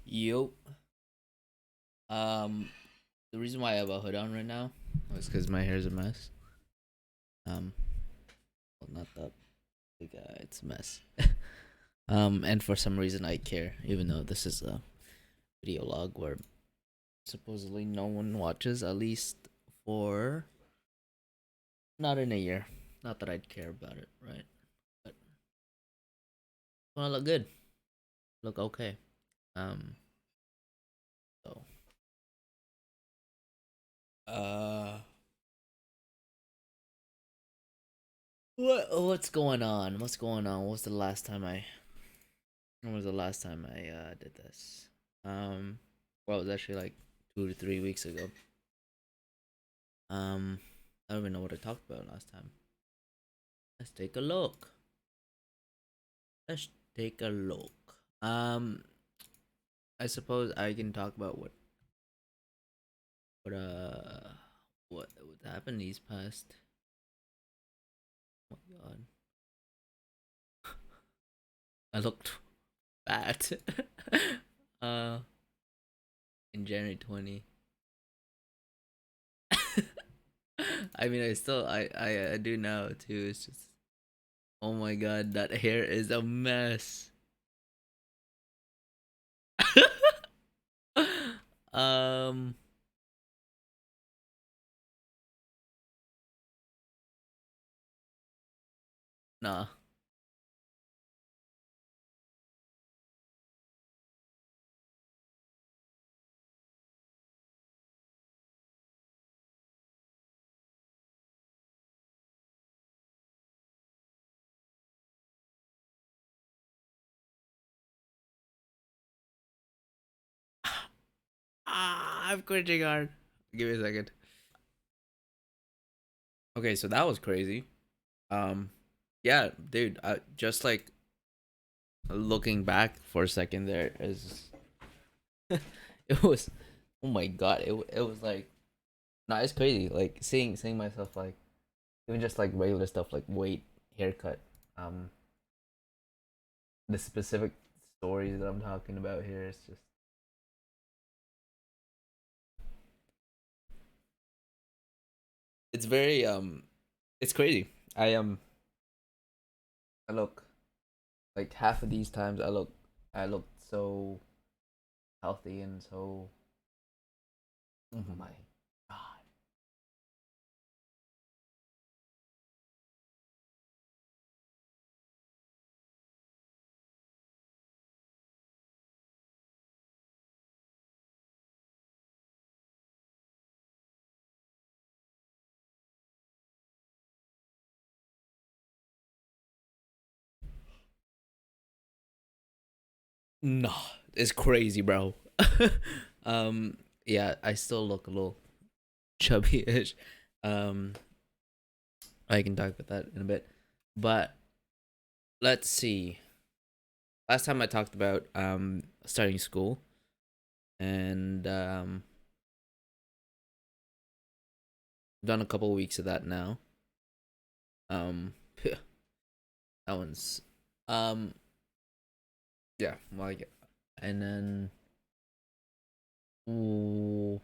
Yo. Um, the reason why I have a hood on right now is because my hair is a mess. Um, well, not that big. It's a mess. And for some reason I care, even though this is a video log where supposedly no one watches, at least for not in a year. Not that I'd care about it, right? But wanna look good, look okay. Um, so uh, what's going on? What's going on? What's the last time I When was the last time I did this? Well, it was actually like 2 to 3 weeks ago. Um, I don't even know what I talked about last time. Let's take a look. Let's take a look. I suppose I can talk about what uh what happened these past. Oh my god, I looked fat. uh, in January 20. I mean, I do now too. It's just, oh my god, that hair is a mess. um, nah. I'm cringing hard. Give me a second. Okay, so that was crazy. Um, yeah, dude. Just like looking back for a second, there is it was. Oh my god! It was like, nah, it's crazy. Like seeing myself, like even just like regular stuff like weight, haircut. Um, the specific stories that I'm talking about here is just, it's very it's crazy. I look like half of these times I look so healthy and so, oh my god. No, it's crazy, bro. um, yeah, I still look a little chubby-ish. Um, I can talk about that in a bit, but let's see. Last time I talked about starting school, and done a couple weeks of that now. Um, that one's um yeah, like, and then ooh,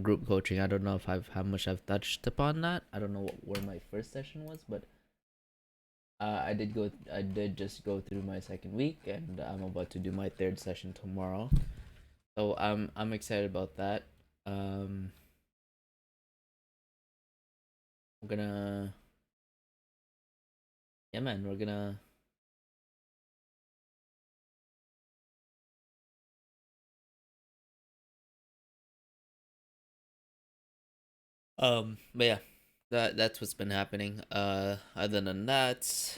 group coaching. I don't know if I've how much I've touched upon that. I don't know where my first session was, but I did just go through my second week, and I'm about to do my third session tomorrow. So I'm excited about that. Um, we're gonna Yeah, man, we're gonna but yeah, that's what's been happening. Other than that,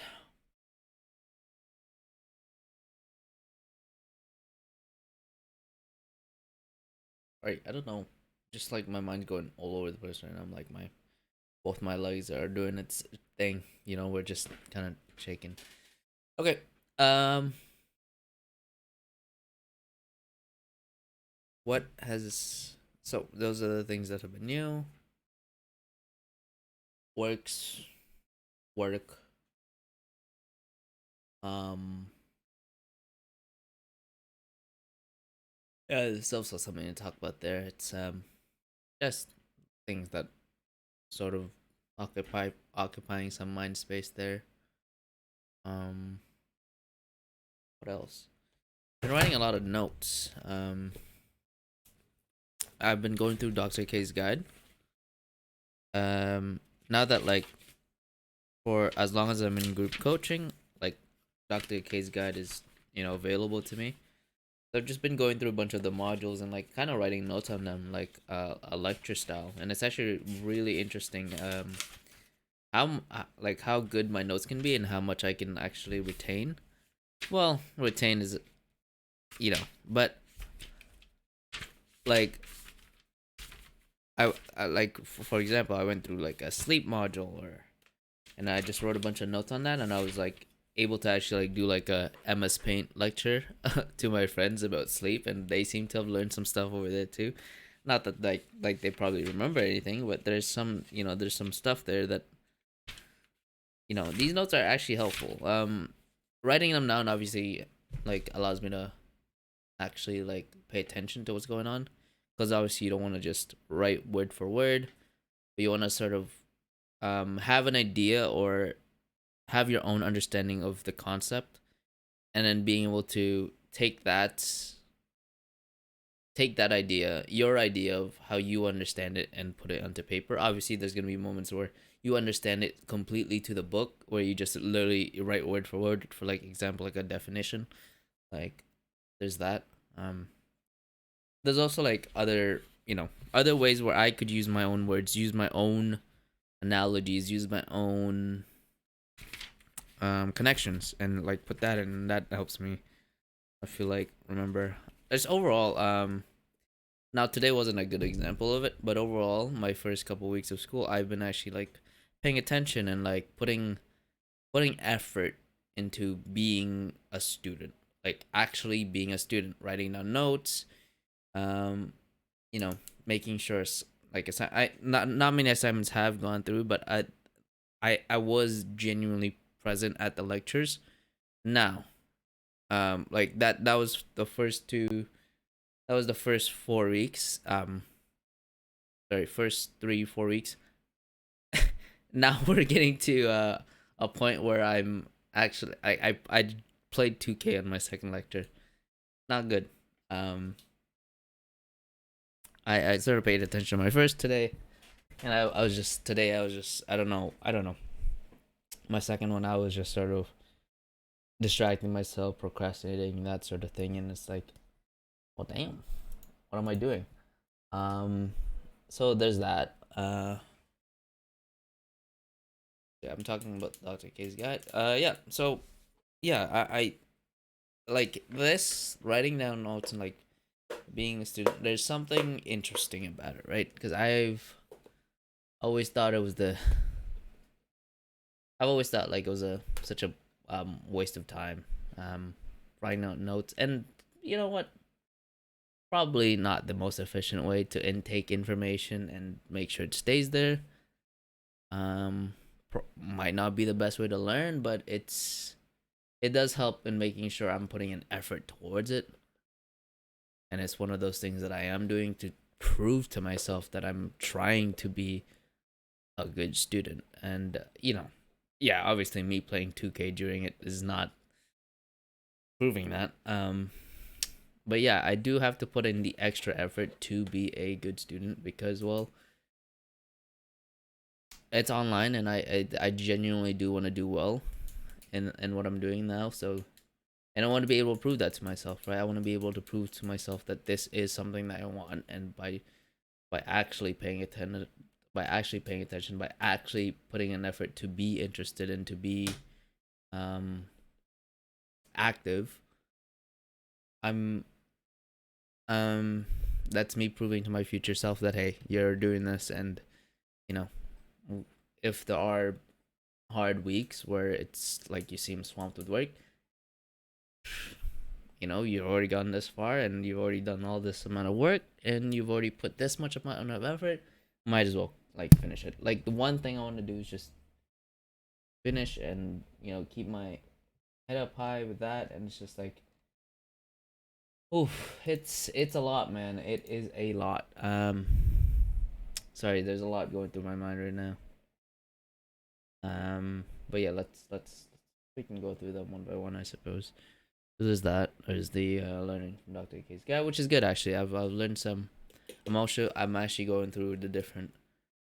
right, I don't know. Just like my mind's going all over the place right now. I'm like, my both my legs are doing its thing. We're just kind of shaking. Okay. Um, what has so those are the things that have been new. Works, work. Um, Yeah, there's also something to talk about there. It's just things that sort of occupying some mind space there. Um, what else? Been writing a lot of notes. I've been going through Dr. K's guide. Um, Now that like for as long as I'm in group coaching, like Dr. K's guide is available to me. So I've just been going through a bunch of the modules and like kind of writing notes on them like a lecture style, and it's actually really interesting. Like how good my notes can be and how much I can actually retain. Well, retain is but like I like for example, I went through like a sleep module and I just wrote a bunch of notes on that, and I was like able to actually like do like a MS Paint lecture to my friends about sleep, and they seem to have learned some stuff over there too. Not that like they probably remember anything, but there's there's some stuff there that these notes are actually helpful. Writing them down obviously like allows me to actually like pay attention to what's going on, because obviously you don't want to just write word for word, but you want to sort of have an idea or have your own understanding of the concept, and then being able to take that idea, your idea of how you understand it, and put it onto paper. Obviously there's going to be moments where you understand it completely to the book, where you just literally write word for word, for like example like a definition. Like there's that. There's also like other ways where I could use my own words, use my own analogies, use my own connections, and like put that in, and that helps me, I feel like, remember. It's overall now today wasn't a good example of it, but overall my first couple weeks of school I've been actually like paying attention and like putting effort into being a student, like actually being a student, writing down notes, um you know making sure like I not many assignments have gone through, but I was genuinely present at the lectures. Now like that was the first two, that was the first 4 weeks, sorry, first 3 4 weeks. Now we're getting to a point where I'm actually I played 2K on my second lecture. Not good. um I sort of paid attention to my first today, and I was just today I was just I don't know, my second one I was just sort of distracting myself, procrastinating, that sort of thing, and it's like, well, damn, what am I doing? Um, so there's that. Yeah, I'm talking about Dr. K's guide. Yeah. So yeah, I like this writing down notes and like being a student. There's something interesting about it, right? Because always thought it was the I've always thought like it was a such a waste of time, writing out notes, and you know what? Probably not the most efficient way to intake information and make sure it stays there. Um, might not be the best way to learn, but it does help in making sure I'm putting an effort towards it, and it's one of those things that I am doing to prove to myself that I'm trying to be a good student. And yeah, obviously me playing 2K during it is not proving that. But yeah, I do have to put in the extra effort to be a good student, because well, it's online, and I genuinely do want to do well in what I'm doing now. So, and I want to be able to prove that to myself, right? I want to be able to prove to myself that this is something that I want, and by actually paying attention, by actually putting an effort to be interested and to be um active, I'm that's me proving to my future self that hey, you're doing this. And you know if there are hard weeks where it's like you seem swamped with work, you've already gotten this far, and you've already done all this amount of work, and you've already put this much amount of effort. Might as well like finish it. Like the one thing I want to do is just finish, and keep my head up high with that. And it's just like Oof, it's a lot, man. It is a lot. Sorry, there's a lot going through my mind right now. But yeah, let's we can go through them one by one, I suppose. So there's that. There's the learning from Dr. K's guide, which is good actually. I've learned some. I'm actually going through the different.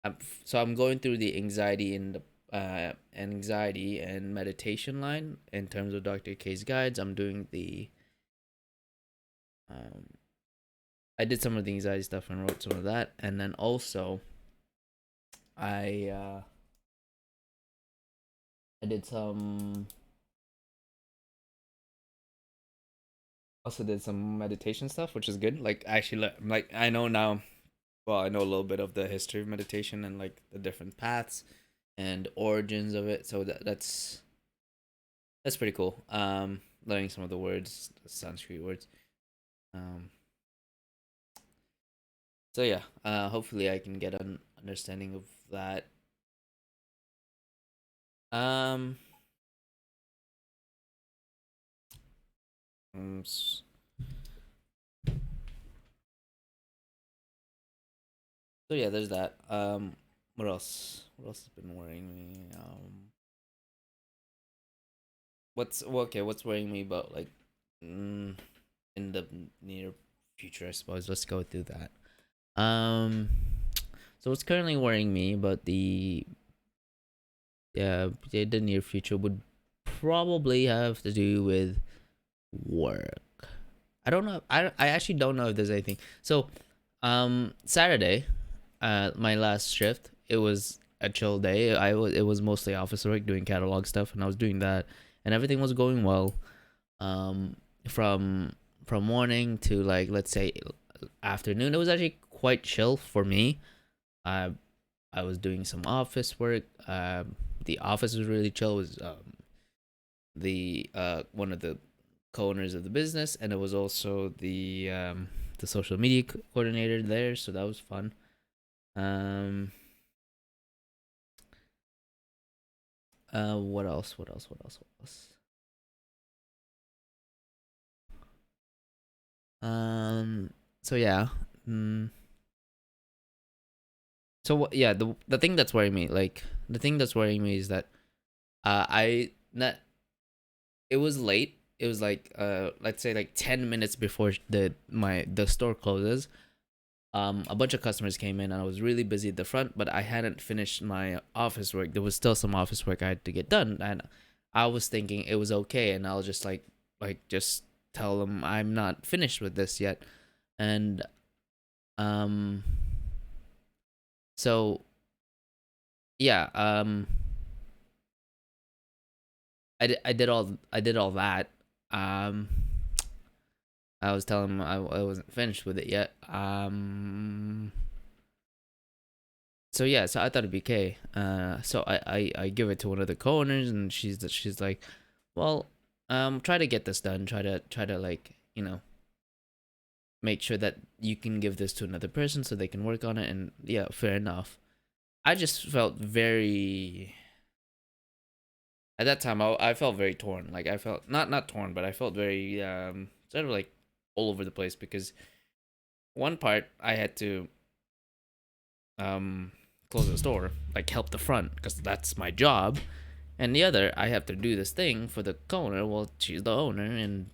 I'm going through the anxiety and meditation line in terms of Dr. K's guides. I'm doing the um I did some of the anxiety stuff and wrote some of that, and then also I I did some also did some meditation stuff, which is good. Like actually, like I know now. Well, I know a little bit of the history of meditation and like the different paths and origins of it. So that's pretty cool. Learning some of the words, the Sanskrit words. Um, so yeah. Hopefully I can get an understanding of that. Um. mm, s- So yeah, there's that. What else? What else has been worrying me? Okay? What's worrying me about like, mm, in the near future? I suppose. Let's go through that. Um, so what's currently worrying me about the near future would probably have to do with work. I don't know. I actually don't know if there's anything. So, Saturday, my last shift, it was a chill day. It was mostly office work, doing catalog stuff, and I was doing that, and everything was going well. Um, from morning to like let's say afternoon, it was actually quite chill for me. I I was doing some office work. The office was really chill. It was the one of the co-owners of the business, and it was also the social media coordinator there. So that was fun. Um, what else? What else? What else? What else? Um, so yeah. Mm, yeah, the thing that's worrying me, like the thing that's worrying me is that I not it was late. It was like let's say like 10 minutes before the store closes. A bunch of customers came in and I was really busy at the front, but I hadn't finished my office work. There was still some office work I had to get done, and I was thinking it was okay, and I'll just just tell them I'm not finished with this yet, and um, so yeah, I did all that. Um, I was telling them I wasn't finished with it yet. So yeah, so I thought it'd be okay. So I give it to one of the co-owners, and she's like, well, try to get this done. Try to like make sure that you can give this to another person so they can work on it. And yeah, fair enough. I just felt very at that time. I felt very torn. Like I felt not torn, but I felt very sort of like all over the place because one part I had to um close the store, like help the front because that's my job. And the other, I have to do this thing for the owner. Well, she's the owner, and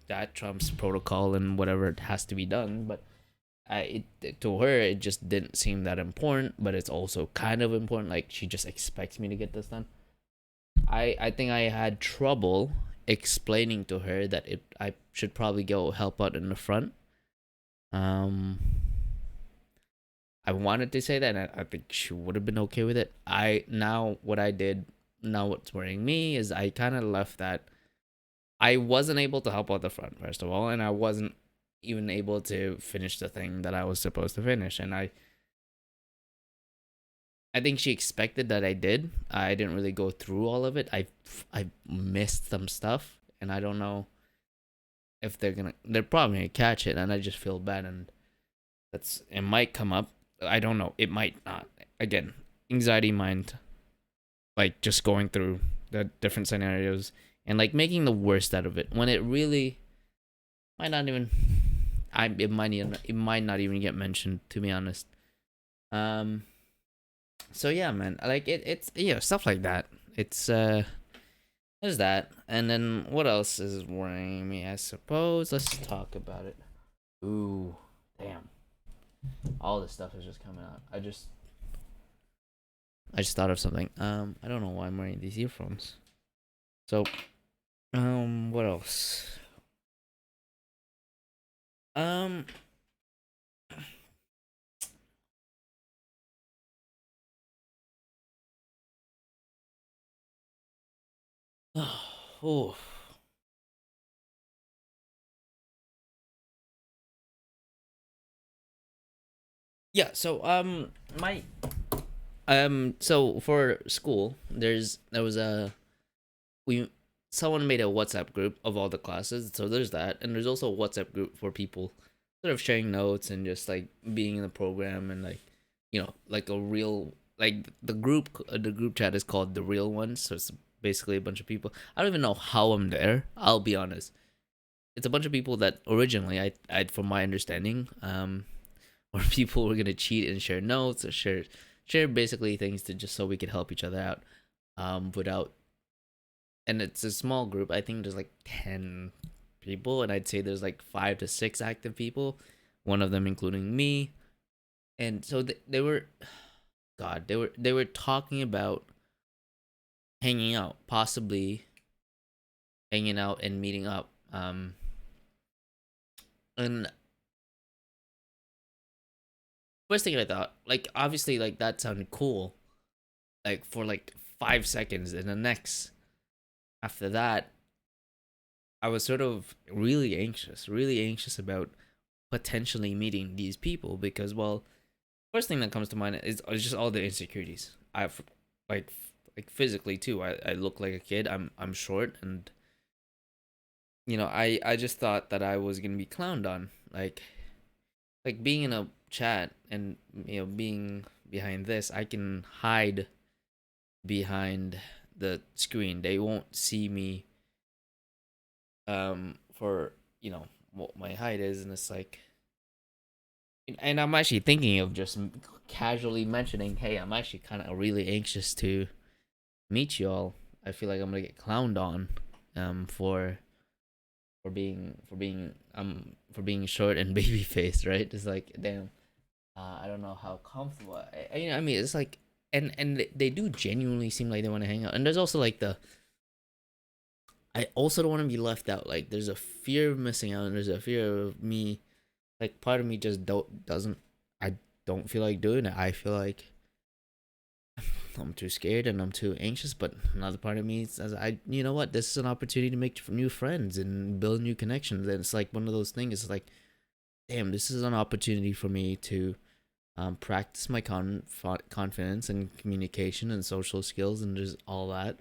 that trumps protocol and whatever it has to be done. But to her, it just didn't seem that important. But it's also kind of important. Like she just expects me to get this done. I think I had trouble explaining to her that I should probably go help out in the front. Um, I wanted to say that, and I think she would have been okay with it. Now what's worrying me is I kind of left that. I wasn't able to help out the front, first of all, and I wasn't even able to finish the thing that I was supposed to finish. And I think she expected that I did. I didn't really go through all of it. I missed some stuff, and I don't know if they're probably gonna catch it, and I just feel bad, and it might come up. I don't know. It might not. Again, anxiety mind, like just going through the different scenarios and like making the worst out of it when it really might not even. It might not even get mentioned, to be honest. Um. So yeah, man. Like it's stuff like that. It's there's that, and then what else is worrying me? I suppose let's talk about it. Ooh, damn! All this stuff is just coming out. I just thought of something. I don't know why I'm wearing these earphones. So, what else? Um, oh, yeah. So, my so for school, there was a we someone made a WhatsApp group of all the classes. So there's that, and there's also a WhatsApp group for people sort of sharing notes and just like being in the program and like like a real like the group chat is called the real ones. So it's basically a bunch of people. I don't even know how I'm there. I'll be honest. It's a bunch of people that originally I from my understanding or people were gonna cheat and share notes or share basically things to just so we could help each other out without, and it's a small group. I think there's like 10 people, and I'd say there's like 5 to 6 active people, one of them including me. And so they were, God, they were talking about hanging out, possibly hanging out and meeting up. And first thing I thought, like obviously, like that sounded cool, like for like 5 seconds, and the next after that, I was sort of really anxious about potentially meeting these people because, well, first thing that comes to mind is just all the insecurities. I've like like physically too. I look like a kid. I'm short, and I just thought that I was gonna be clowned on. Like being in a chat and being behind this, I can hide behind the screen. They won't see me for what my height is, and it's like, and I'm actually thinking of just casually mentioning, hey, I'm actually kind of really anxious to meet y'all. I feel like I'm gonna get clowned on, for for being short and baby faced, right? It's like, damn, I don't know how comfortable. I mean, it's like, and they do genuinely seem like they want to hang out. And there's also like I also don't want to be left out. Like, there's a fear of missing out, and there's a fear of me. Like, part of me just doesn't. I don't feel like doing it. I feel like I'm too scared and I'm too anxious. But another part of me says, you know what? This is an opportunity to make new friends and build new connections. And it's like one of those things. It's like, damn, this is an opportunity for me to practice my confidence and communication and social skills and just all that.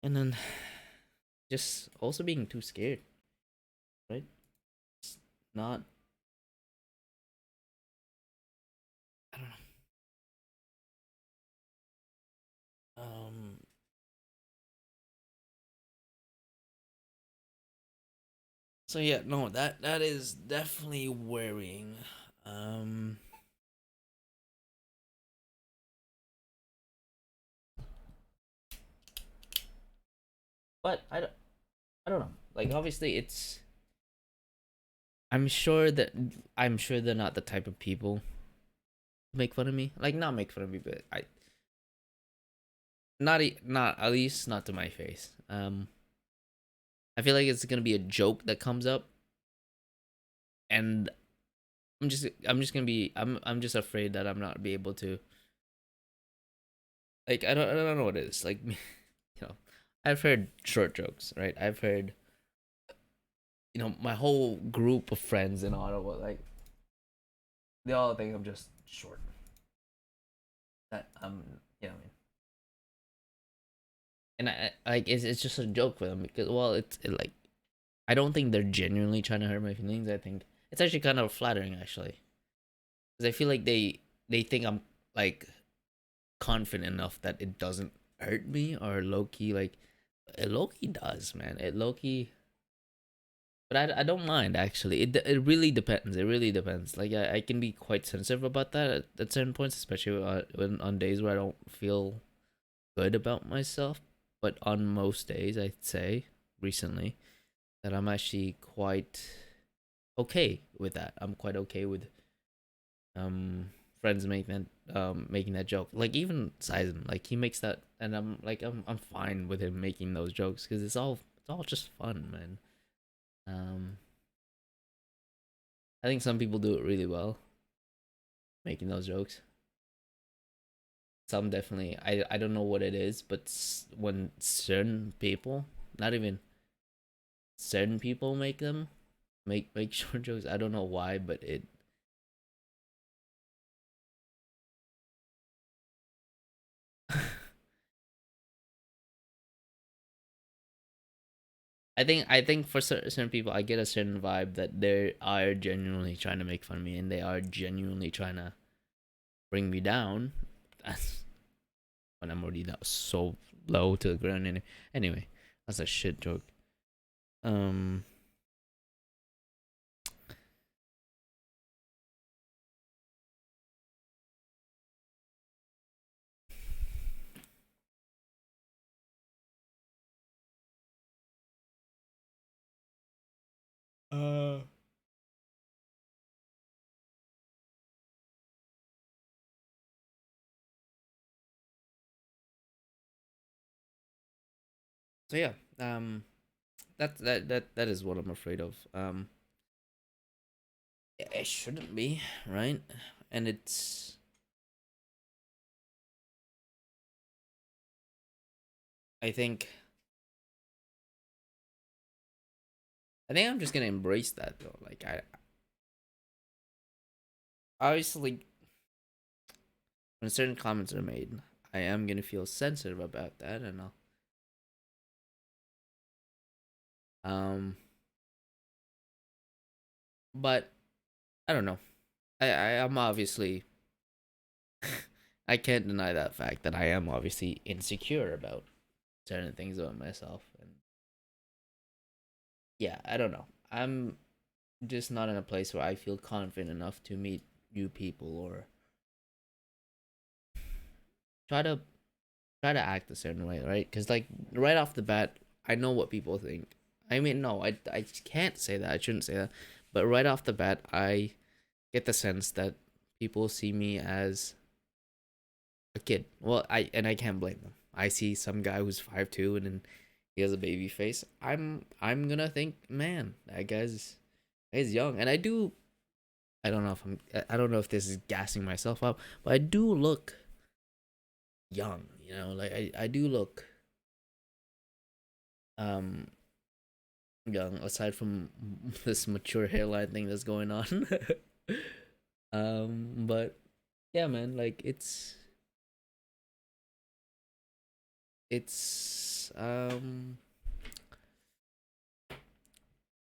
And then just also being too scared, right? It's not. I don't know. So yeah, no, that is definitely worrying. Um. But I don't know. Like, obviously, it's. I'm sure they're not the type of people to make fun of me. Like, not make fun of me, but not at least not to my face. I feel like it's gonna be a joke that comes up, and I'm just gonna be I'm just afraid that I'm not be able to, like, I don't know what it is, like, I've heard short jokes, right? I've heard, my whole group of friends in Ottawa, like, they all think I'm just short. That what I mean. And like, it's just a joke for them because, well, like, I don't think they're genuinely trying to hurt my feelings. I think it's actually kind of flattering, actually, because I feel like they think I'm like confident enough that it doesn't hurt me, or low key, like, it low key does, man. It low key, but I don't mind actually. It really depends. It really depends. Like I can be quite sensitive about that at certain points, especially when on days where I don't feel good about myself. But on most days, I'd say recently that I'm actually quite okay with that. I'm quite okay with um friends making that joke. Like even Sizen, like he makes that, and I'm fine with him making those jokes because it's all just fun, man. Um, I think some people do it really well, making those jokes. Some definitely, I don't know what it is, but when certain people, not even certain people make them, make short jokes. I don't know why, but it. I think for certain people, I get a certain vibe that they are genuinely trying to make fun of me, and they are genuinely trying to bring me down. That's when I'm already that so low to the ground. Anyway, that's a shit joke. Um. Uh. So yeah. That is what I'm afraid of. It shouldn't be right, and I think I think I'm just gonna embrace that though. Like I obviously when certain comments are made, I am gonna feel sensitive about that, and but I don't know. I am obviously I can't deny that fact that I am obviously insecure about certain things about myself, and yeah, I don't know. I'm just not in a place where I feel confident enough to meet new people or try to try to act a certain way, right? Because like right off the bat, I know what people think. I mean, no, I can't say that. I shouldn't say that. But right off the bat, I get the sense that people see me as a kid. Well, I can't blame them. I see some guy who's 5'2" and then he has a baby face. I'm gonna think, man, that guy's young, and I do. I don't know if I don't know if this is gassing myself up, but I do look young. Like I do look um young aside from this mature hairline thing that's going on. But yeah, man, like it's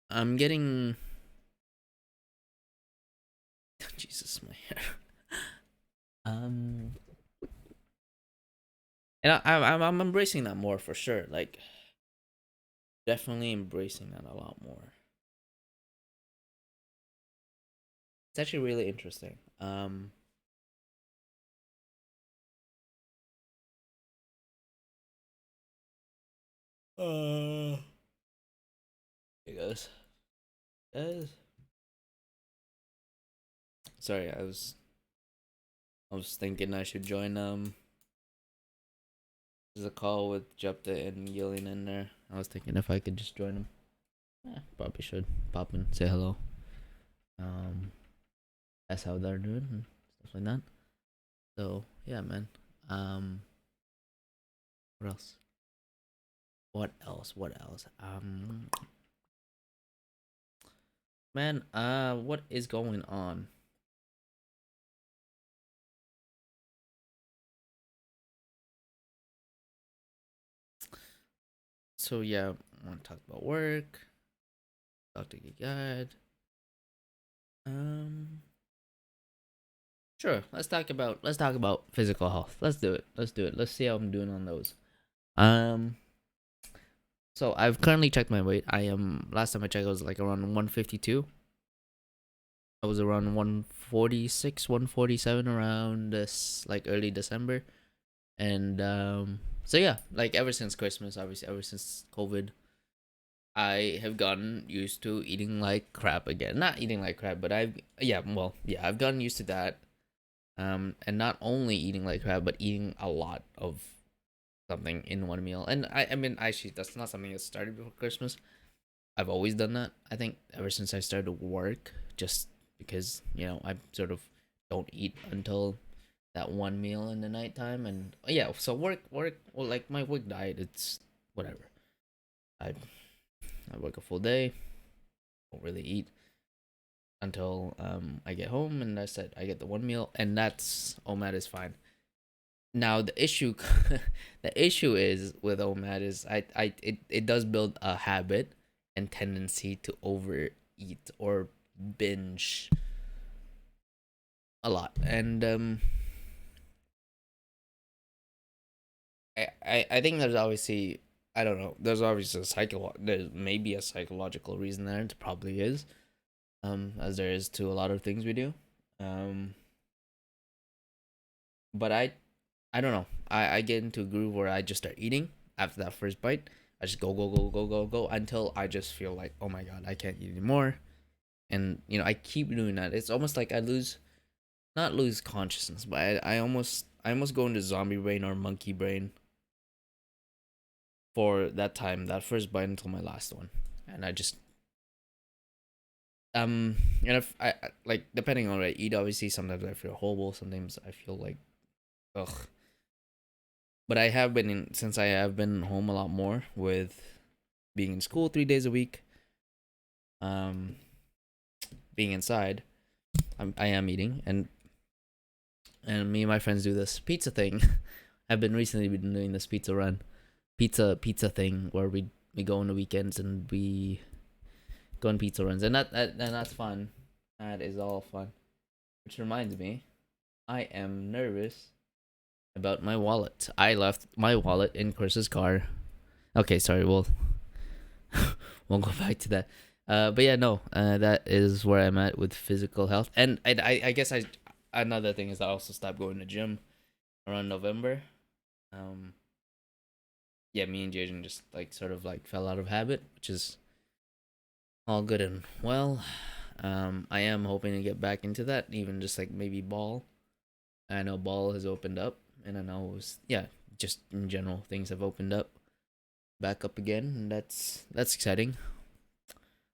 I'm getting Jesus, my hair. Um, and I'm embracing that more for sure. Like definitely embracing that a lot more. It's actually really interesting. Uh, Hey guys. Guys. Sorry, I was thinking I should join there's a call with Jepta and Gillian in there. I was thinking if I could just join them. Probably should pop in, say hello. Um, that's how they're doing and stuff like that. So yeah, man. Um, what else? What else? What else? Man. What is going on? So yeah, I want to talk about work. Talk to your guide. Um, sure. Let's talk about physical health. Let's do it. Let's do it. Let's see how I'm doing on those. Um, So I've currently checked my weight. I am last time I checked, I was like around 152. I was around 146, 147 around this like early December, and so yeah, like ever since Christmas, obviously, ever since COVID, I have gotten used to eating like crap again. Not eating like crap, but I've gotten used to that. And not only eating like crap, but eating a lot of something in one meal. And I mean, actually, that's not something that started before Christmas. I've always done that. I think ever since I started work, just because I sort of don't eat until that one meal in the nighttime, and yeah, so work, well, like my work diet, it's whatever. I I work a full day, don't really eat until I get home, and I said I get the one meal, and that's OMAD is fine. Now the issue, the issue is with OMAD is it does build a habit and tendency to overeat or binge a lot, and I think there's obviously, I don't know, there's obviously there's maybe a psychological reason there. It probably is, as there is to a lot of things we do, um, but I don't know. I get into a groove where I just start eating after that first bite. I just go until I just feel like, oh my god, I can't eat anymore. And I keep doing that. It's almost like I lose, not lose consciousness, but I almost go into zombie brain or monkey brain for that time, that first bite until my last one. And I just and if like, depending on what I eat, obviously sometimes I feel horrible, sometimes I feel like ugh. But I have been in since I have been home a lot more with being in school 3 days a week, um, being inside. I am eating, and me and my friends do this pizza thing. I've been recently been doing this pizza thing where we go on the weekends and we go on pizza runs, and that's fun. That is all fun. Which reminds me, I am nervous about my wallet. I left my wallet in Chris's car. Okay, sorry. We'll go back to that. But yeah, no. That is where I'm at with physical health, and I guess another thing is I also stopped going to gym around November. Um, yeah, me and Jaden just like sort of like fell out of habit, which is all good and well. I am hoping to get back into that, even just like maybe ball. I know ball has opened up, and I know yeah, just in general things have opened up back up again, and that's exciting.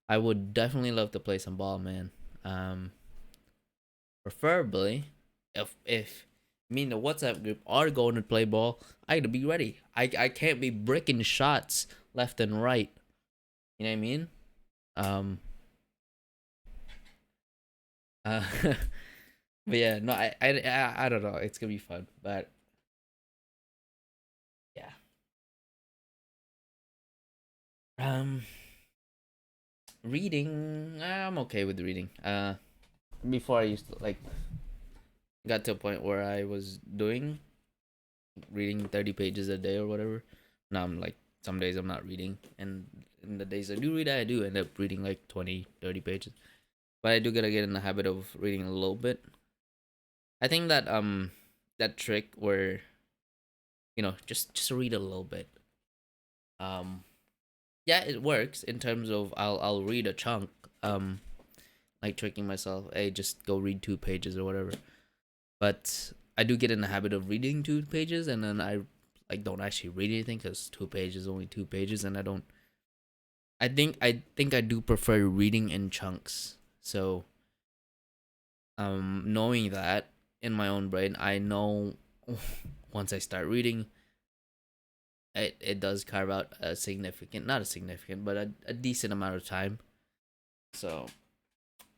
I would definitely love to play some ball, man. Um, Preferably, if me and the WhatsApp group are going to play ball, I gotta be ready. I can't be bricking shots left and right. You know what I mean? Um, uh, but yeah, no, I don't know. It's gonna be fun, but yeah. Um, Reading, I'm okay with reading. Before I used to like got to a point where I was doing reading 30 pages a day or whatever. Now I'm like, some days I'm not reading, and in the days I do read, I do end up reading like 20, 30 pages. But I do gotta get in the habit of reading a little bit. I think that that trick where just read a little bit. Um yeah, it works in terms of I'll read a chunk, like tricking myself, hey, just go read 2 pages or whatever. But I do get in the habit of reading 2 pages, and then I like don't actually read anything because 2 pages is only 2 pages, and I don't. I think I do prefer reading in chunks. So knowing that in my own brain, I know once I start reading, it does carve out a significant, not a significant, but a decent amount of time. So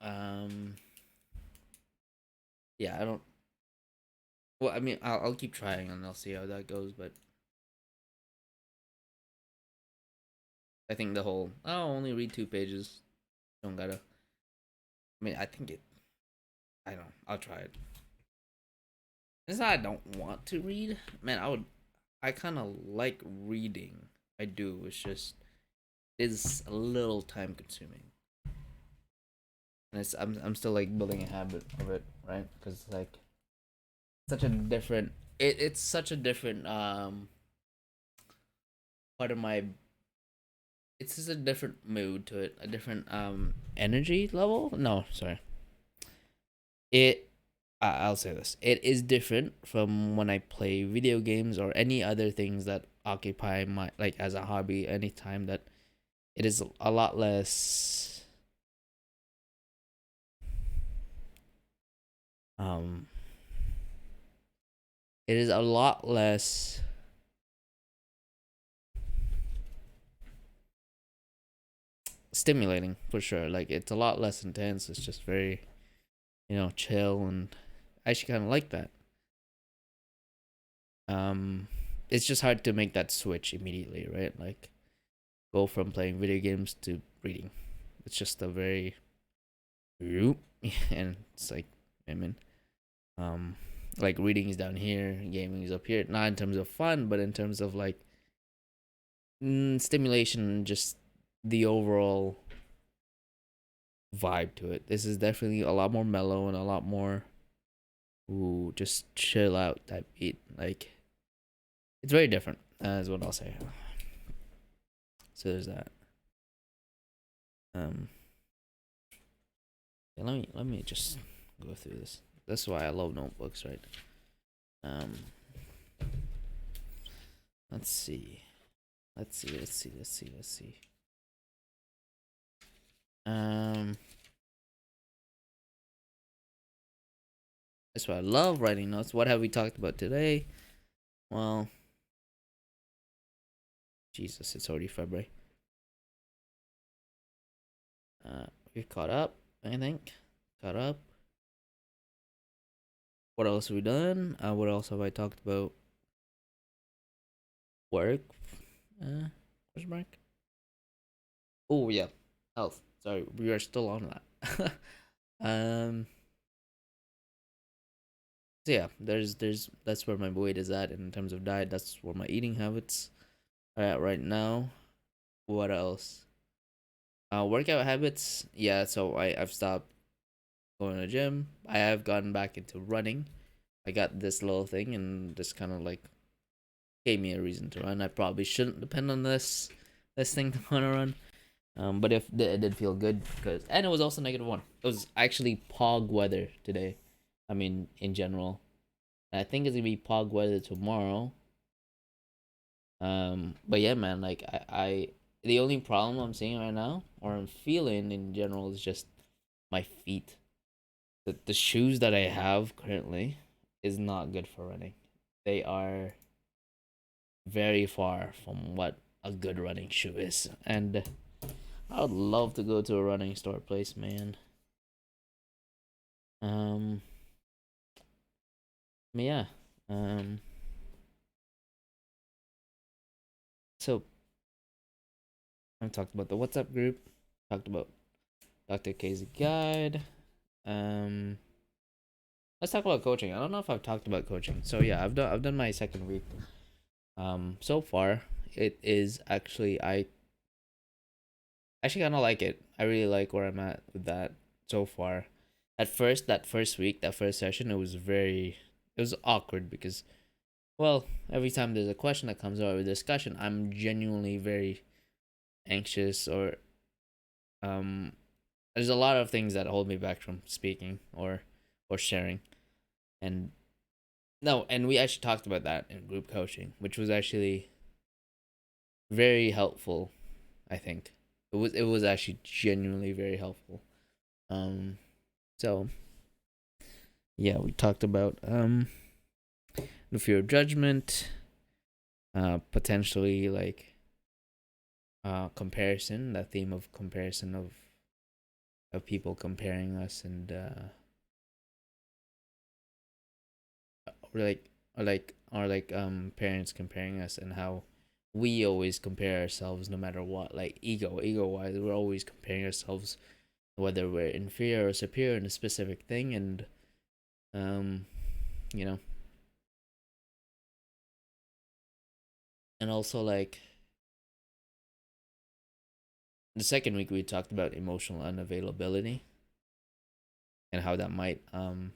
um yeah, I don't. Well, I mean, I'll keep trying and I'll see how that goes, but I think the whole I'll only read 2 pages. Don't gotta. I mean, I think it. I don't. I'll try it. It's not I don't want to read. Man, I would. I kind of like reading. I do. It's just is a little time consuming, and I'm still like building a habit of it, right? Because like such a different it's such a different part of my it's just a different mood to it, a different energy level. No, sorry. It I'll say this. It is different from when I play video games or any other things that occupy my like as a hobby anytime that it is a lot less um it is a lot less stimulating for sure. Like it's a lot less intense. It's just very, chill, and I actually kind of like that. Um it's just hard to make that switch immediately, right? Like go from playing video games to reading. It's just a very and it's like, I mean, um like reading is down here, gaming is up here, not in terms of fun but in terms of like stimulation, just the overall vibe to it. This is definitely a lot more mellow and a lot more just chill out type beat. Like it's very different, is what I'll say. So there's that. um yeah, let me just go through this. That's why I love notebooks, right? um let's see. Let's see. Um, that's why I love writing notes. What have we talked about today? Well, Jesus, it's already February. We've caught up, I think. Caught up. What else have we done? What else have I talked about? Work. Question mark. Oh yeah, health. Sorry, we are still on that. um. So yeah, there's that's where my weight is at in terms of diet. That's where my eating habits are at right now. What else? Workout habits. Yeah, so I've stopped going to the gym. I have gotten back into running. I got this little thing and just kind of like gave me a reason to run. I probably shouldn't depend on this thing to want to run. But if it did feel good because and it was also -1. It was actually pog weather today. I mean, in general, and I think it's gonna be pog weather tomorrow. But yeah, man, like I the only problem I'm seeing right now or I'm feeling in general is just my feet. The shoes that I have currently is not good for running. They are very far from what a good running shoe is. And I would love to go to a running store place, man. Um yeah. Um so I talked about the WhatsApp group, talked about Dr. K's guide. Um let's talk about coaching. I don't know if I've talked about coaching. So yeah, I've done my second week. So far it is actually I actually kind of like it. I really like where I'm at with that so far. At first, that first week, that first session, it was awkward because, well, every time there's a question that comes out of a discussion, I'm genuinely very anxious or, um, there's a lot of things that hold me back from speaking or sharing. And no, and we actually talked about that in group coaching, which was actually very helpful, I think. It was actually genuinely very helpful. Um, so yeah, we talked about the fear of judgment, potentially like comparison, that theme of comparison of people comparing us and or like or like parents comparing us and how we always compare ourselves no matter what, like ego wise we're always comparing ourselves whether we're inferior or superior in a specific thing. And um you know and also like the second week we talked about emotional unavailability and how that might and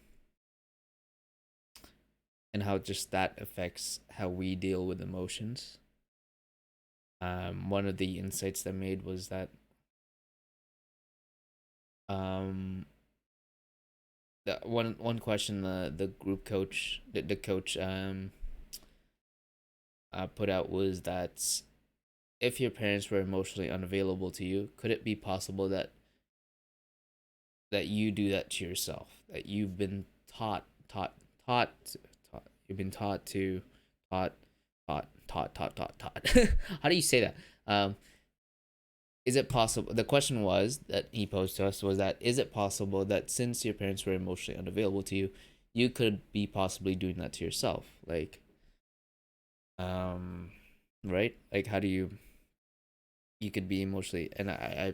how just that affects how we deal with emotions. One of the insights that made was that um the one question the group coach the coach put out was that if your parents were emotionally unavailable to you, could it be possible that you do that to yourself? That you've been taught you've been taught taught. How do you say that? Is it possible? The question was that he posed to us was that is it possible that since your parents were emotionally unavailable to you, you could be possibly doing that to yourself? Like, um, right? Like, how do you could be emotionally? And I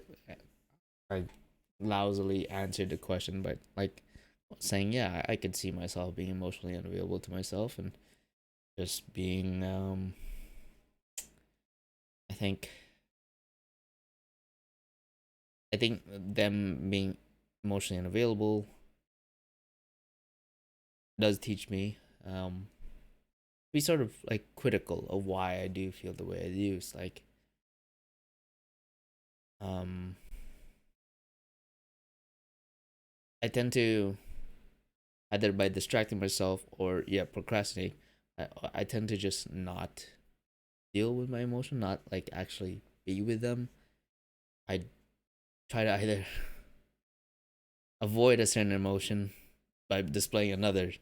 lousily answered the question by like saying, yeah, I could see myself being emotionally unavailable to myself and just being, I think, I think them being emotionally unavailable does teach me be sort of like critical of why I do feel the way I do. It's like um I tend to either by distracting myself or yeah procrastinate. I tend to just not deal with my emotion, not like actually be with them. I try to either avoid a certain emotion by displaying another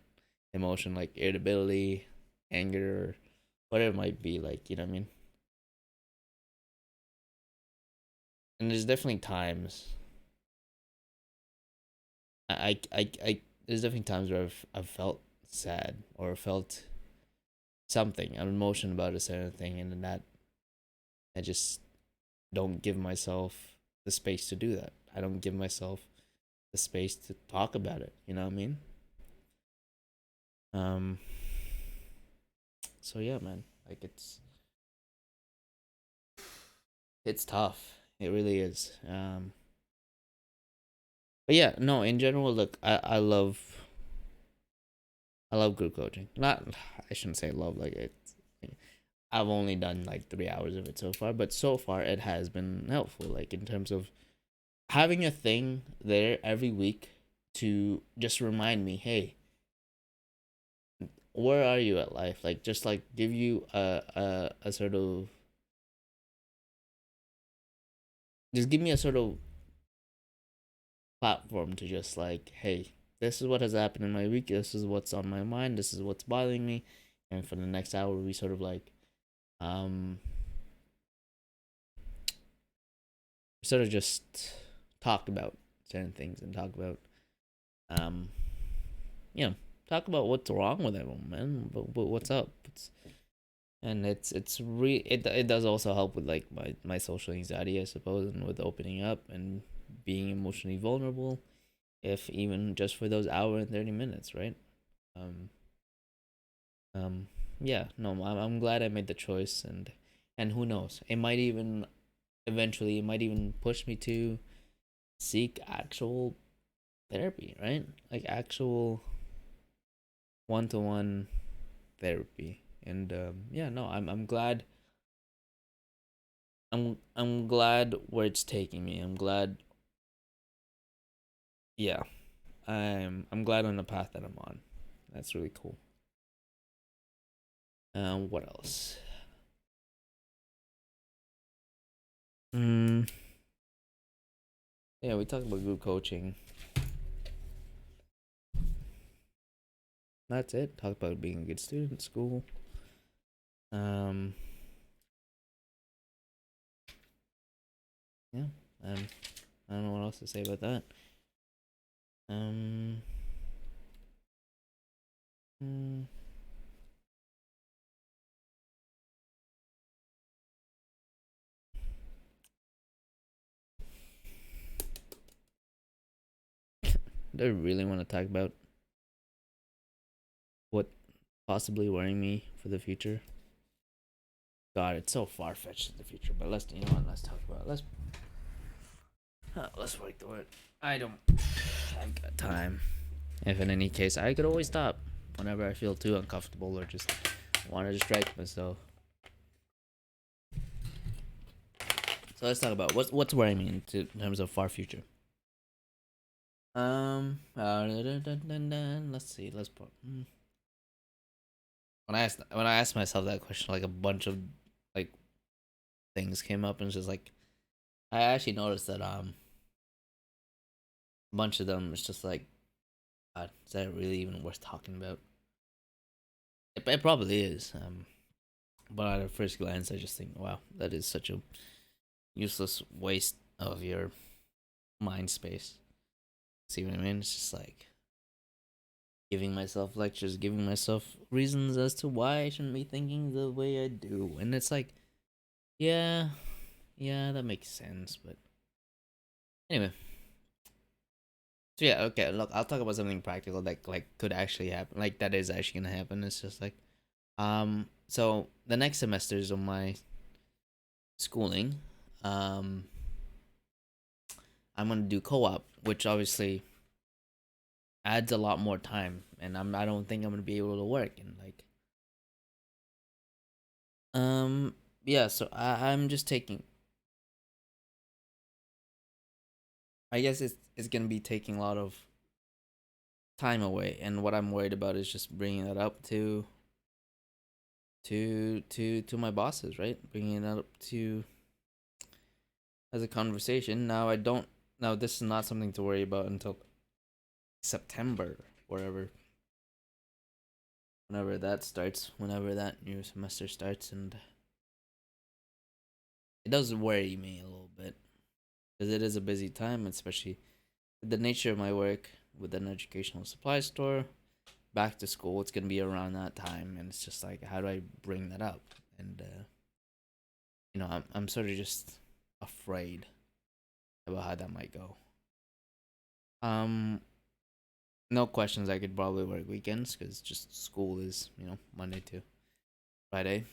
emotion like irritability, anger, whatever it might be. Like you know what I mean. And there's definitely times I there's definitely times where I've felt sad or felt something, an emotion about a certain thing, and then that I just don't give myself the space to do that. I don't give myself the space to talk about it. You know what I mean? Um. So yeah, man. Like it's tough. It really is. But yeah, no. In general, look, I love group coaching. Not I shouldn't say love like it. I've only done like 3 hours of it so far, but so far it has been helpful. Like in terms of having a thing there every week to just remind me, hey, where are you at life? Like just like give you a sort of just give me a sort of platform to just like, hey, this is what has happened in my week. This is what's on my mind. This is what's bothering me, and for the next hour, we sort of like um sort of just talk about certain things and talk about um you know talk about what's wrong with everyone, man. But what's up? And it does also help with like my social anxiety, I suppose, and with opening up and being emotionally vulnerable, if even just for those hour and 30 minutes, right? Um, um, yeah, no, I'm glad I made the choice, and who knows, it might even eventually it might even push me to seek actual therapy, right? Like actual one-to-one therapy, and yeah, no, I'm glad I'm glad where it's taking me. I'm glad, yeah, I'm glad on the path that I'm on. That's really cool. What else? Mm, yeah, we talked about group coaching. That's it. Talk about being a good student at school. Um, yeah. Um, I don't know what else to say about that. Um, mm, do I really want to talk about what possibly worrying me for the future? God, it's so far fetched in the future. But let's you know what? Let's talk about it. Let's work through it. I don't. I've got time. If in any case, I could always stop whenever I feel too uncomfortable or just want to distract myself. So let's talk about what's worrying me in terms of far future. Let's see. Let's put. When I asked myself that question, like a bunch of like things came up, and it's just like I actually noticed that a bunch of them is just like, God, is that really even worth talking about? It probably is. But at a first glance, I just think, wow, that is such a useless waste of your mind space. See what I mean? It's just like giving myself lectures, giving myself reasons as to why I shouldn't be thinking the way I do. And it's like, yeah, yeah, that makes sense. But anyway, so yeah, okay. Look, I'll talk about something practical that like could actually happen, like that is actually gonna happen. It's just like, so the next semesters of my schooling, um, I'm gonna do co-op, which obviously adds a lot more time, and I don't think I'm gonna be able to work and like yeah. So I'm just taking. I guess it's gonna be taking a lot of time away, and what I'm worried about is just bringing that up to my bosses, right? Bringing it up to as a conversation. Now I don't. Now this is not something to worry about until September, wherever whenever that starts, whenever that new semester starts, and it does worry me a little bit because it is a busy time, especially the nature of my work with an educational supply store. Back to school, it's gonna be around that time, and it's just like, how do I bring that up? And I'm sort of just afraid about how that might go. Um, no questions. I could probably work weekends because just school is Monday to Friday.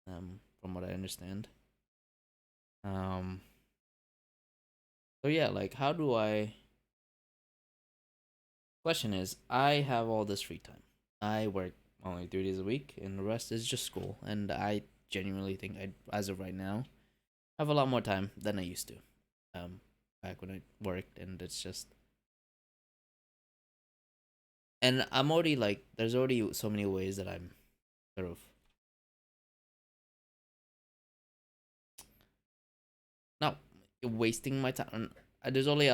From what I understand. Um, so yeah, like how do I? Question is, I have all this free time. I work only 3 days a week, and the rest is just school. And I genuinely think as of right now, have a lot more time than I used to. Um, back when I worked, and it's just, and I'm already like, there's already so many ways that I'm sort of not wasting my time. There's already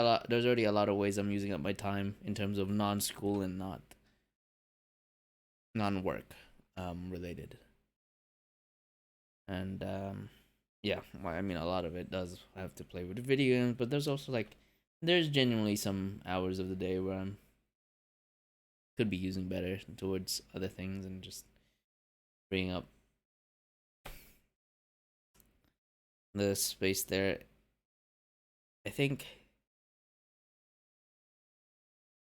a lot of ways I'm using up my time in terms of non-school and not non-work, related. And yeah, well, I mean, a lot of it does have to play with video games, but there's also like, there's genuinely some hours of the day where I'm could be using better towards other things and just bringing up the space there. I think.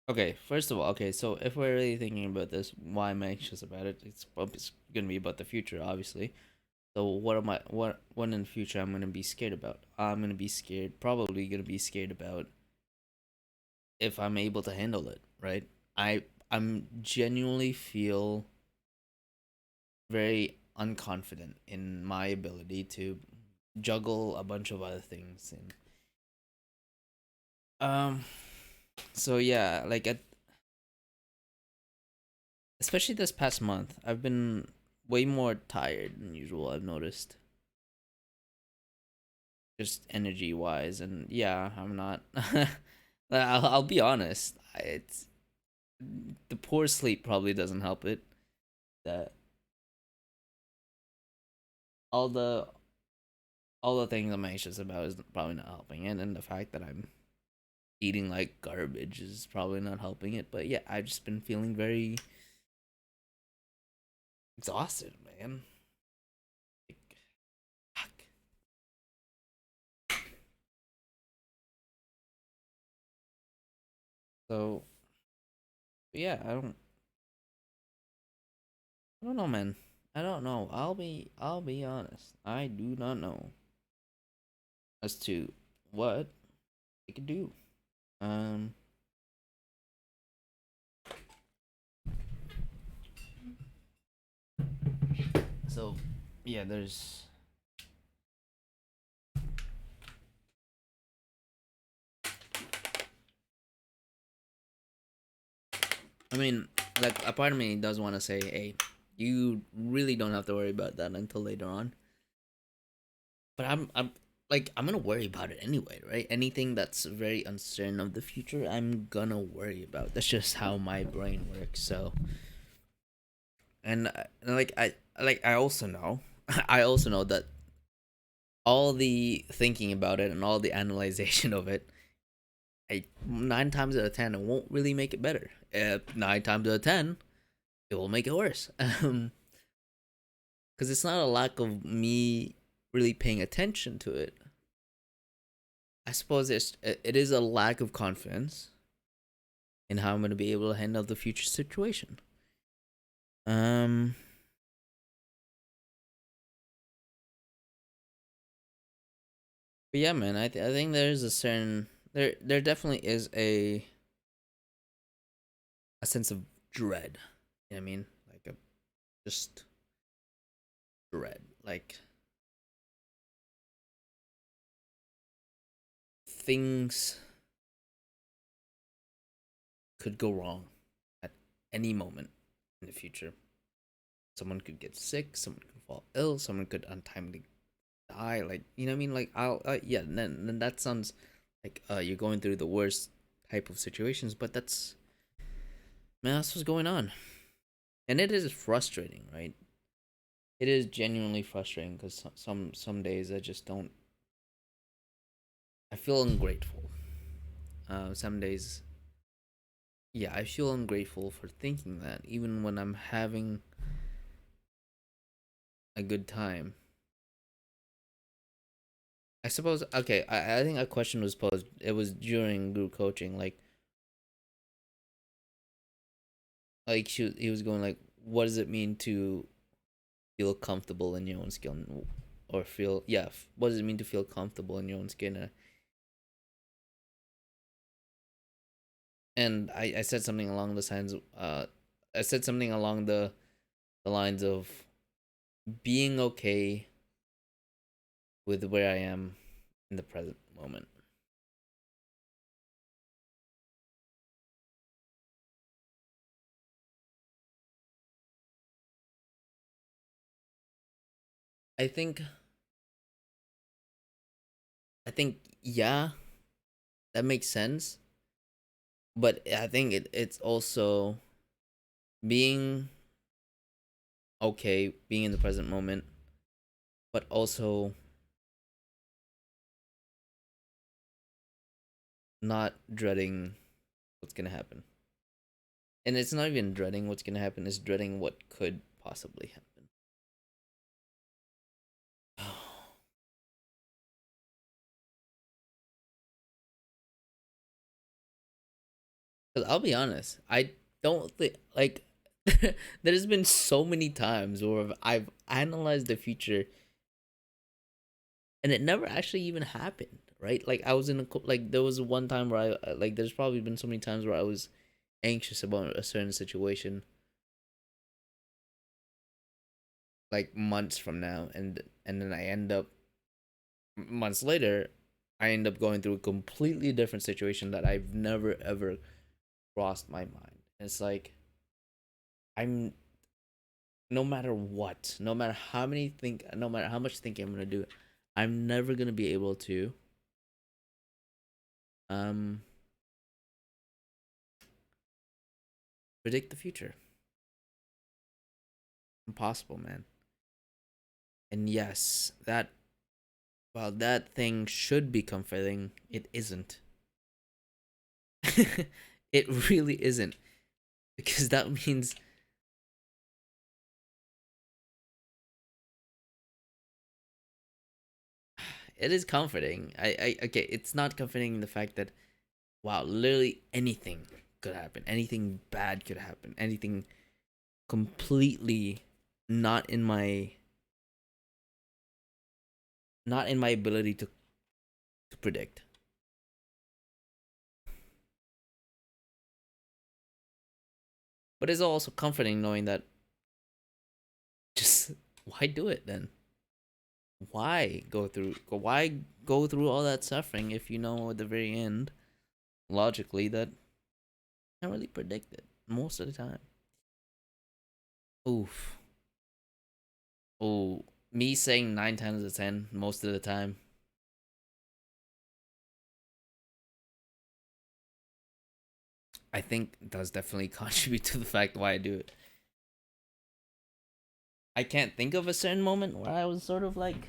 Okay, first of all, okay, so if we're really thinking about this, why I'm anxious about it, it's gonna be about the future, obviously. So what in the future I'm gonna be scared about? I'm gonna be scared, probably gonna be scared about if I'm able to handle it, right? I'm genuinely feel very unconfident in my ability to juggle a bunch of other things and um so yeah, like especially this past month, I've been way more tired than usual, I've noticed. Just energy wise, and yeah, I'm not I'll be honest. It's the poor sleep probably doesn't help it. That all the all the things I'm anxious about is probably not helping it, and the fact that I'm eating like garbage is probably not helping it. But yeah, I've just been feeling very exhausted, man. Like, fuck. So yeah, I don't know, man. I don't know. I'll be honest. I do not know as to what they could do. Um, so yeah, there's. I mean, like a part of me does want to say, hey, you really don't have to worry about that until later on. But I'm gonna worry about it anyway, right? Anything that's very uncertain of the future, I'm gonna worry about. That's just how my brain works. So, and I also know, I also know that all the thinking about it and all the analyzation of it, 9 times out of 10, it won't really make it better. 9 times out of 10, it will make it worse. Because it's not a lack of me really paying attention to it. I suppose it is a lack of confidence in how I'm gonna be able to handle the future situation. Um, but yeah, man, I think there's a certain there definitely is a sense of dread. You know what I mean? Like a just dread. Like things could go wrong at any moment in the future. Someone could get sick. Someone could fall ill. Someone could untimely die. Like you know what I mean? Like I'll yeah. Then that sounds like you're going through the worst type of situations, but man, that's what's going on, and it is frustrating, right? It is genuinely frustrating because some days I just don't. I feel ungrateful. Some days, yeah, I feel ungrateful for thinking that even when I'm having a good time. I suppose okay. I think a question was posed. It was during group coaching. He was going like, what does it mean to feel comfortable in your own skin, or feel yeah? What does it mean to feel comfortable in your own skin? And I said something along the lines. I said something along the lines of being okay with where I am in the present moment. I think I think yeah, that makes sense. But I think it's also being okay, being in the present moment, but also not dreading what's gonna happen. And it's not even dreading what's gonna happen; it's dreading what could possibly happen. Because I'll be honest, I don't think like there's been so many times where I've analyzed the future and it never actually even happened. Right? Like I was in like there was one time where I like there's probably been so many times where I was anxious about a certain situation like months from now, and then I end up months later I end up going through a completely different situation that I've never ever crossed my mind. It's like I'm no matter what, no matter how much thinking I'm gonna do, I'm never gonna be able to um predict the future. Impossible, man. And yes, that while that thing should be comforting, it isn't. It really isn't because that means it is comforting. I okay, it's not comforting in the fact that wow, literally anything could happen. Anything bad could happen. Anything completely not in my not in my ability to predict. But it's also comforting knowing that just why do it then? Why go through all that suffering if you know at the very end logically that you can't really predict it most of the time. Oof. Oh, me saying 9 times out of 10 most of the time. I think does definitely contribute to the fact why I do it. I can't think of a certain moment where I was sort of like,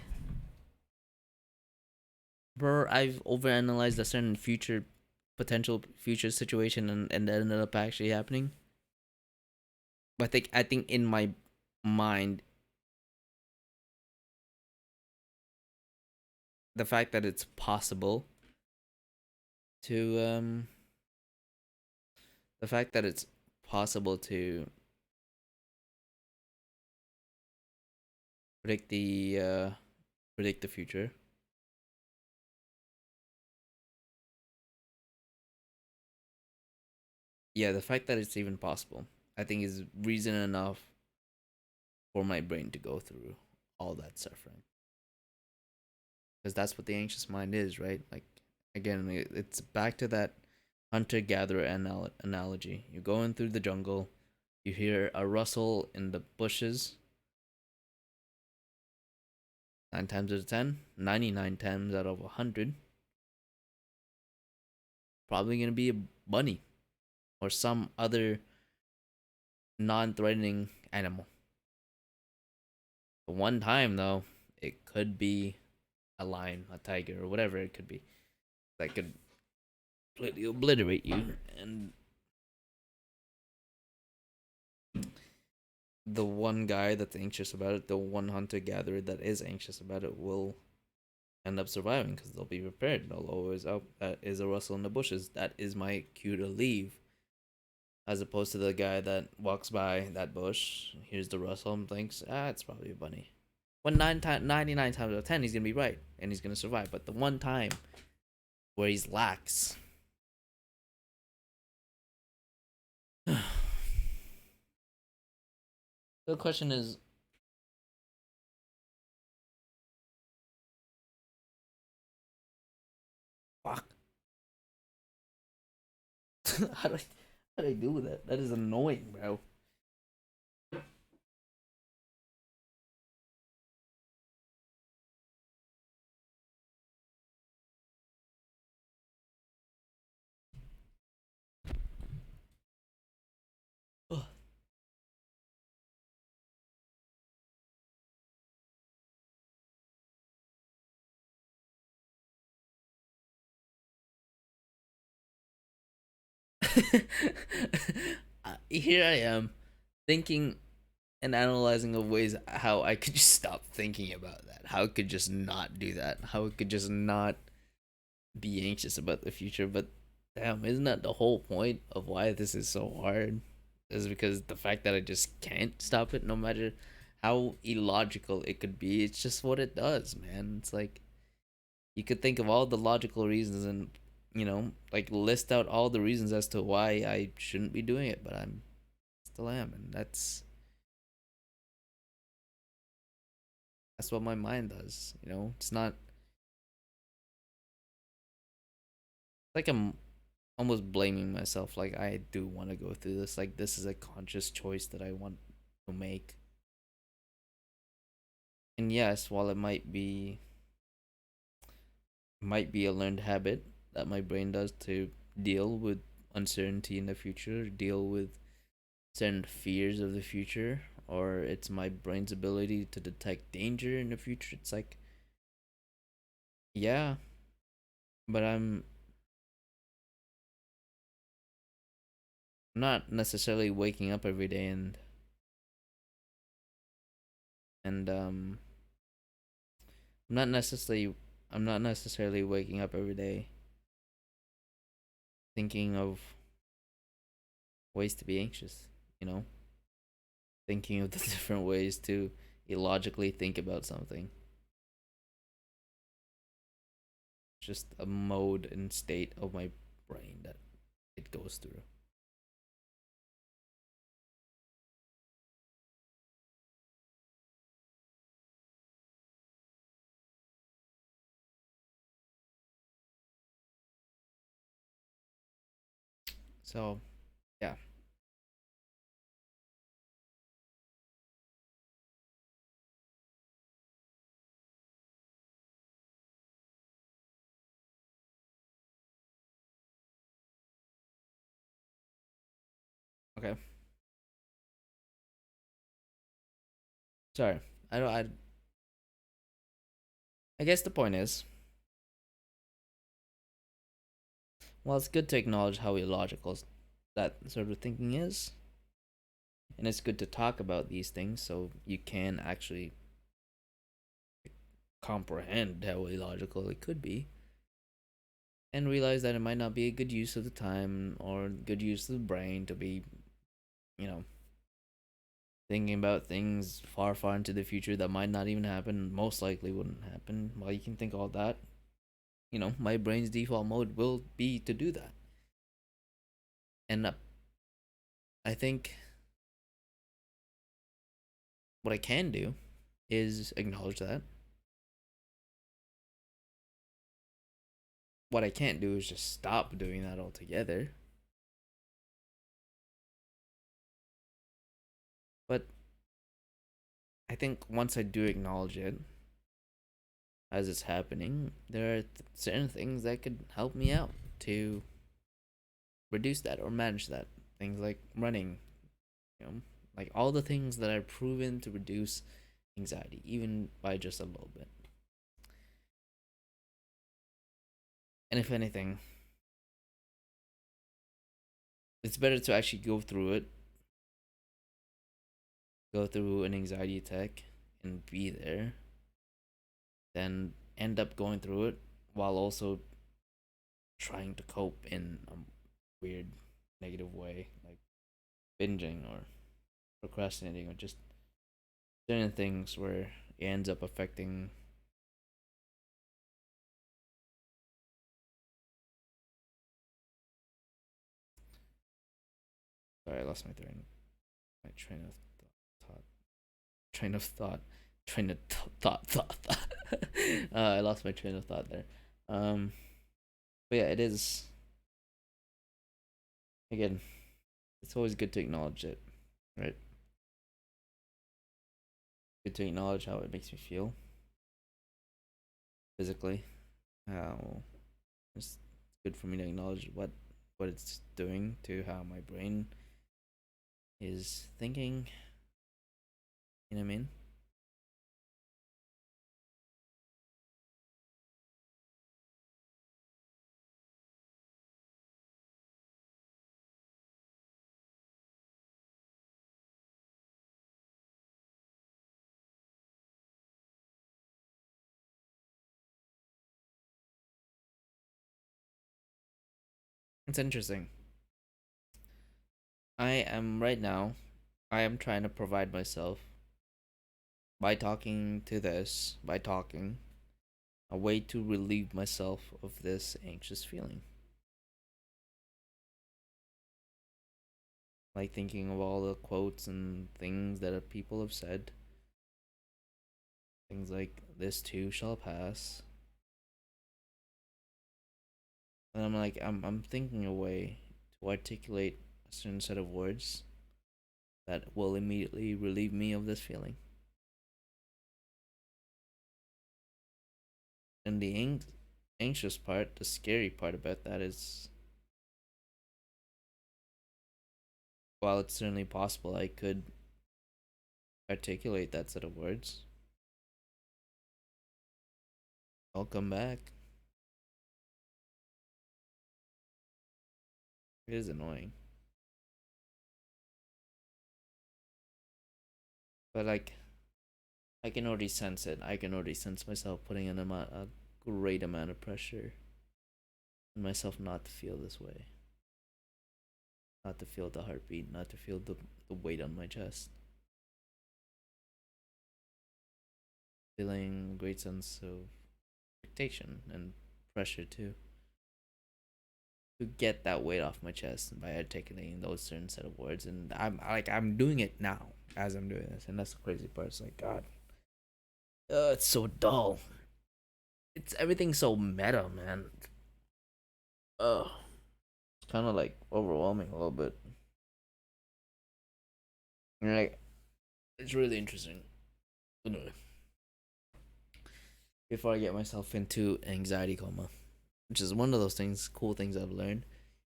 bro, I've overanalyzed a certain future, potential future situation and that ended up actually happening. But I think in my mind, the fact that it's possible to the fact that it's possible to predict the uh predict the future. Yeah, the fact that it's even possible, I think, is reason enough for my brain to go through all that suffering. Because that's what the anxious mind is, right? Like, again, it's back to that hunter gatherer analogy. You're going through the jungle, you hear a rustle in the bushes. 9 times out of 10, 99 times out of 100, probably going to be a bunny or some other non threatening animal. But one time, though, it could be a lion, a tiger, or whatever it could be that could completely obliterate you. And the one guy that's anxious about it, the one hunter gatherer that is anxious about it, will end up surviving because they'll be prepared. They'll always out. That is a rustle in the bushes. That is my cue to leave. As opposed to the guy that walks by that bush, hears the rustle, and thinks, it's probably a bunny. When 99 times out of 10, he's gonna be right and he's gonna survive. But the one time where he's lax, the question is, fuck. How do I do that? That is annoying, bro. Here I am thinking and analyzing of ways how I could just stop thinking about that. How I could just not do that. How I could just not be anxious about the future. But damn, isn't that the whole point of why this is so hard? Is because the fact that I just can't stop it, no matter how illogical it could be. It's just what it does, man. It's like you could think of all the logical reasons and like list out all the reasons as to why I shouldn't be doing it, but I'm still am, and that's what my mind does. It's not like I'm almost blaming myself. Like I do want to go through this. Like this is a conscious choice that I want to make. And yes, while it might be a learned habit that my brain does to deal with uncertainty in the future, deal with certain fears of the future, or it's my brain's ability to detect danger in the future. It's like, yeah, but I'm not necessarily waking up every day and I'm not necessarily I'm not necessarily waking up every day thinking of ways to be anxious, you know, thinking of the different ways to illogically think about something. It's just a mode and state of my brain that it goes through. So yeah. Okay. Sorry. I don't. I guess the point is, well, it's good to acknowledge how illogical that sort of thinking is, and it's good to talk about these things so you can actually comprehend how illogical it could be, and realize that it might not be a good use of the time or good use of the brain to be, you know, thinking about things far, far into the future that might not even happen, most likely wouldn't happen. While you can think all that, my brain's default mode will be to do that. And I think what I can do is acknowledge that. What I can't do is just stop doing that altogether. But I think once I do acknowledge it as it's happening, there are certain things that could help me out to reduce that or manage that. Things like running, you know, like all the things that are proven to reduce anxiety, even by just a little bit. And if anything, it's better to actually go through an anxiety attack and be there than end up going through it while also trying to cope in a weird negative way, like binging or procrastinating or just certain things where it ends up affecting. Sorry, I lost my thought, train of thought, train of thought. I lost my train of thought there. Um, but yeah, it is again. It's always good to acknowledge it, right? Good to acknowledge how it makes me feel physically. How it's good for me to acknowledge what it's doing to how my brain is thinking. You know what I mean? It's interesting. I am right now. I am trying to provide myself by talking a way to relieve myself of this anxious feeling. Like thinking of all the quotes and things that people have said. Things like "this too shall pass," and I'm thinking a way to articulate a certain set of words that will immediately relieve me of this feeling. And the anxious part, the scary part about that is, while it's certainly possible I could articulate that set of words, I'll come back. It is annoying. But like, I can already sense it. I can already sense myself putting in a great amount of pressure on myself not to feel this way, not to feel the heartbeat, not to feel the weight on my chest. Feeling a great sense of expectation and pressure too. To get that weight off my chest by articulating those certain set of words, and I'm doing it now as I'm doing this, and that's the crazy part. It's like God, it's so dull. It's everything so meta, man. Ugh, kind of like overwhelming a little bit. And like, it's really interesting. Anyway, before I get myself into anxiety coma, which is one of those things, cool things I've learned,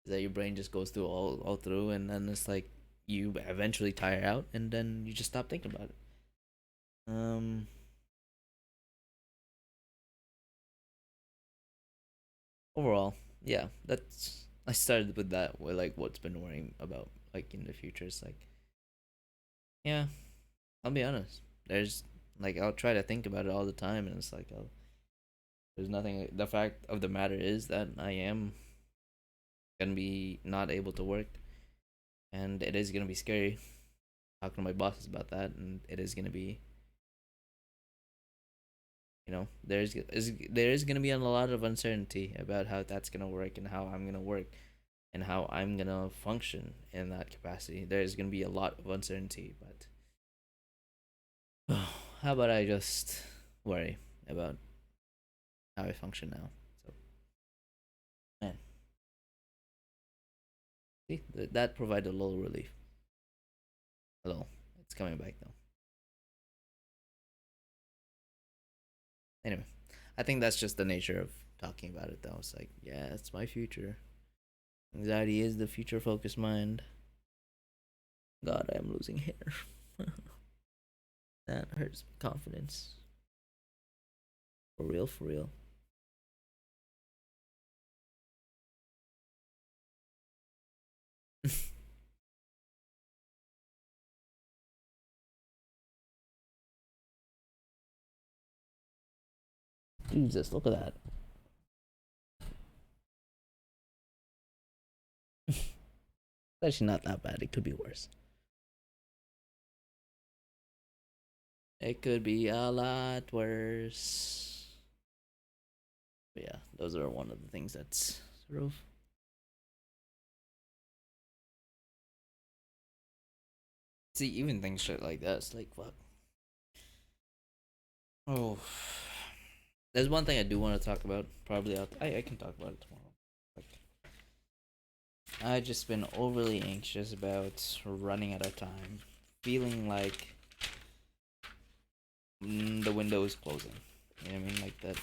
is that your brain just goes through all through, and then it's like you eventually tire out, and then you just stop thinking about it. Um, Overall, yeah, that's I started with that with like what's been worrying about like in the future. It's like, yeah, I'll be honest. There's like I'll try to think about it all the time, and it's like there's nothing. The fact of the matter is that I am gonna be not able to work, and it is gonna be scary talking to my bosses about that, and it is gonna be, there is gonna be a lot of uncertainty about how that's gonna work and how I'm gonna work and how I'm gonna function in that capacity. There is gonna be a lot of uncertainty, but how about I just worry about how I function now? So, man, see, that provided a little relief. Hello, it's coming back though. Anyway, I think that's just the nature of talking about it though. It's like, yeah, it's my future. Anxiety is the future focused mind. God, I am losing hair. That hurts my confidence. For real, for real. Jesus, look at that. It's actually not that bad. It could be worse. It could be a lot worse. But yeah, those are one of the things that's sort of. See, even things shit like that. It's like, fuck. Oh. There's one thing I do want to talk about. Probably I can talk about it tomorrow. Like, I just been overly anxious about running out of time, feeling like the window is closing. You know what I mean? Like that.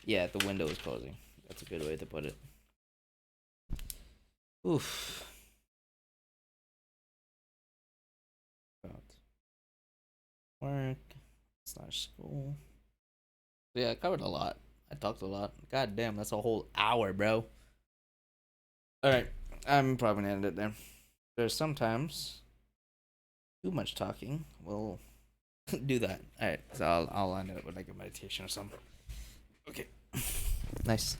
Yeah, the window is closing. That's a good way to put it. Oof. About work slash school. Yeah, I covered a lot. I talked a lot. God damn, that's a whole hour, bro. All right, I'm probably gonna end it there. There's sometimes too much talking will do that. All right, so I'll end it with like a meditation or something. Okay, nice.